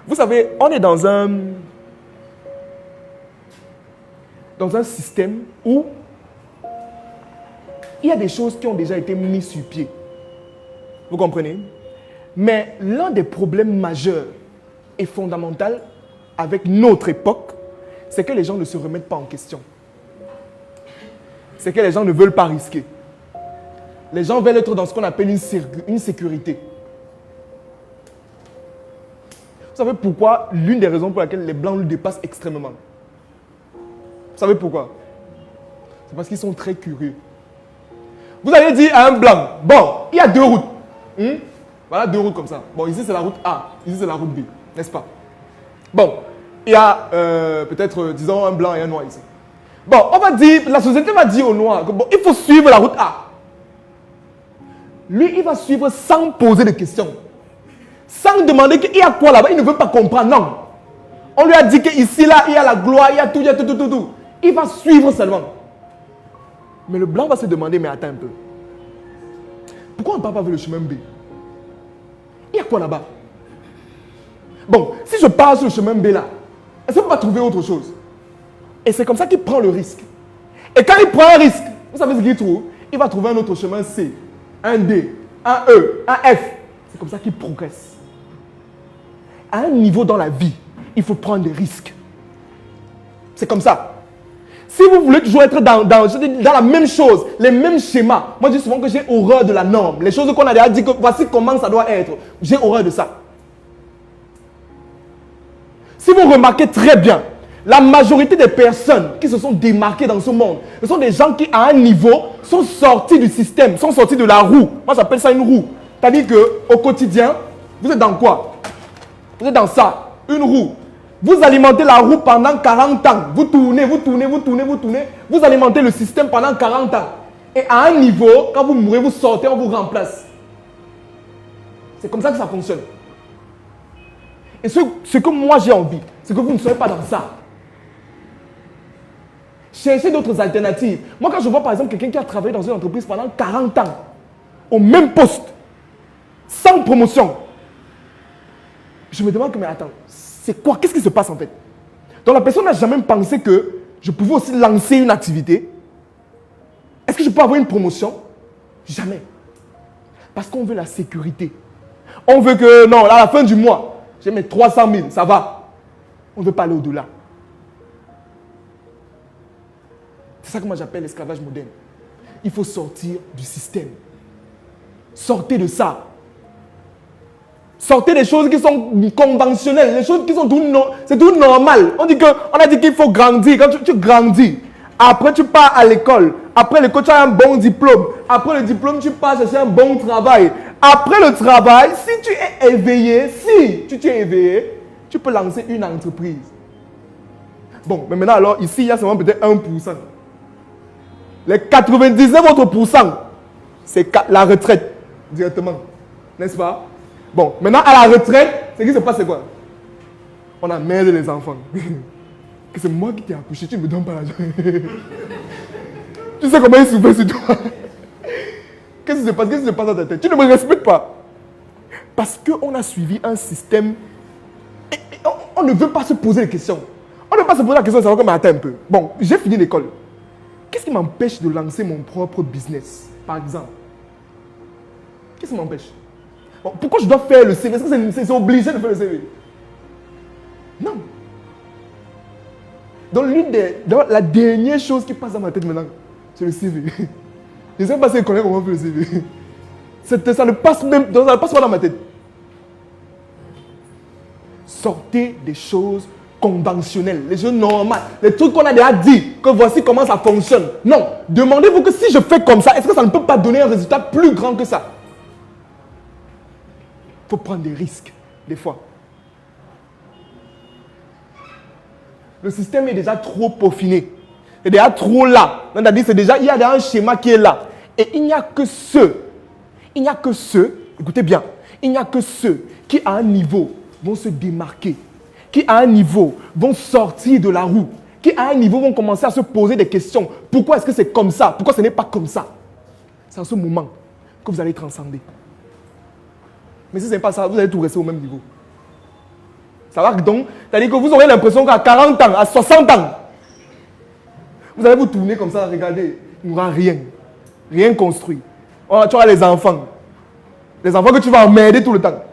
Vous savez, on est dans un système où il y a des choses qui ont déjà été mises sur pied. Vous comprenez? Mais l'un des problèmes majeurs et fondamentaux avec notre époque, c'est que les gens ne se remettent pas en question. C'est que les gens ne veulent pas risquer. Les gens veulent être dans ce qu'on appelle une sécurité. Vous savez pourquoi? L'une des raisons pour laquelle les Blancs nous dépassent extrêmement. Vous savez pourquoi? C'est parce qu'ils sont très curieux. Vous allez dire à un Blanc, bon, il y a deux routes. Voilà deux routes comme ça. Bon, ici c'est la route A, ici c'est la route B, n'est-ce pas? Bon, il y a peut-être, disons, un Blanc et un Noir ici. Bon, on va dire, la société va dire au Noir que bon, il faut suivre la route A. Lui, il va suivre sans poser de questions. Sans demander qu'il y a quoi là-bas, il ne veut pas comprendre, non. On lui a dit qu'ici, là, il y a la gloire, il y a tout, il y a tout. Il va suivre seulement. Mais le Blanc va se demander, mais attends un peu. Pourquoi on ne part pas vers le chemin B? Il y a quoi là-bas? Bon, si je pars sur le chemin B là, est-ce qu'on va trouver autre chose? Et c'est comme ça qu'il prend le risque. Et quand il prend un risque, vous savez ce qu'il trouve? Il va trouver un autre chemin C, un D, un E, un F. C'est comme ça qu'il progresse. À un niveau dans la vie, il faut prendre des risques. C'est comme ça. Si vous voulez toujours être dans la même chose, les mêmes schémas, moi je dis souvent que j'ai horreur de la norme. Les choses qu'on a déjà dit que voici comment ça doit être. J'ai horreur de ça. Si vous remarquez très bien, la majorité des personnes qui se sont démarquées dans ce monde, ce sont des gens qui, à un niveau, sont sortis du système, sont sortis de la roue. Moi j'appelle ça une roue. C'est-à-dire qu'au quotidien, vous êtes dans quoi? Vous êtes dans ça, une roue. Vous alimentez la roue pendant 40 ans. Vous tournez. Vous alimentez le système pendant 40 ans. Et à un niveau, quand vous mourrez, vous sortez, on vous remplace. C'est comme ça que ça fonctionne. Et ce que moi j'ai envie, c'est que vous ne soyez pas dans ça. Cherchez d'autres alternatives. Moi, quand je vois par exemple quelqu'un qui a travaillé dans une entreprise pendant 40 ans, au même poste, sans promotion, je me demande, mais attends, c'est quoi? Qu'est-ce qui se passe en fait? Donc la personne n'a jamais pensé que je pouvais aussi lancer une activité. Est-ce que je peux avoir une promotion? Jamais. Parce qu'on veut la sécurité. On veut que, non, à la fin du mois, j'ai mes 300 000, ça va. On ne veut pas aller au-delà. C'est ça que moi j'appelle l'esclavage moderne. Il faut sortir du système. Sortez de ça. Sortez des choses qui sont conventionnelles, les choses qui sont c'est tout normal. On a dit qu'il faut grandir. Quand tu grandis, après tu pars à l'école. Après l'école, tu as un bon diplôme. Après le diplôme, tu pars chercher un bon travail. Après le travail, si tu es éveillé, tu peux lancer une entreprise. Bon, mais maintenant alors, ici, il y a seulement peut-être 1%. Les 99 autres %, c'est la retraite directement. N'est-ce pas? Bon, maintenant à la retraite, ce qui se passe, c'est quoi? On a merdé les enfants. Que c'est moi qui t'ai accouché, tu ne me donnes pas l'argent. Tu sais comment ils souffrent sur toi. Qu'est-ce qui se passe? Qu'est-ce qui se passe dans ta tête? Tu ne me respectes pas. Parce qu'on a suivi un système. Et on ne veut pas se poser des questions. On ne veut pas se poser la question de savoir comment attends un peu. Bon, j'ai fini l'école. Qu'est-ce qui m'empêche de lancer mon propre business, par exemple? Qu'est-ce qui m'empêche? Bon, pourquoi je dois faire le CV? Est-ce que c'est obligé de faire le CV? Non. Donc, la dernière chose qui passe dans ma tête maintenant, c'est le CV. Je ne sais pas si je connais comment faire le CV. Ça ne passe pas dans ma tête. Sortez des choses conventionnelles, les choses normales, les trucs qu'on a déjà dit, que voici comment ça fonctionne. Non. Demandez-vous que si je fais comme ça, est-ce que ça ne peut pas donner un résultat plus grand que ça? Il faut prendre des risques, des fois. Le système est déjà trop peaufiné. Il est déjà trop là. Il y a déjà un schéma qui est là. Et il n'y a que ceux, écoutez bien, il n'y a que ceux qui à un niveau vont se démarquer, qui à un niveau vont sortir de la roue, qui à un niveau vont commencer à se poser des questions. Pourquoi est-ce que c'est comme ça? Pourquoi ce n'est pas comme ça? C'est en ce moment que vous allez transcender. Mais si ce n'est pas ça, vous allez tout rester au même niveau. Ça va donc, c'est-à-dire que vous aurez l'impression qu'à 40 ans, à 60 ans, vous allez vous tourner comme ça, regardez, il n'y aura rien. Rien construit. Oh, tu auras les enfants. Les enfants que tu vas emmerder tout le temps.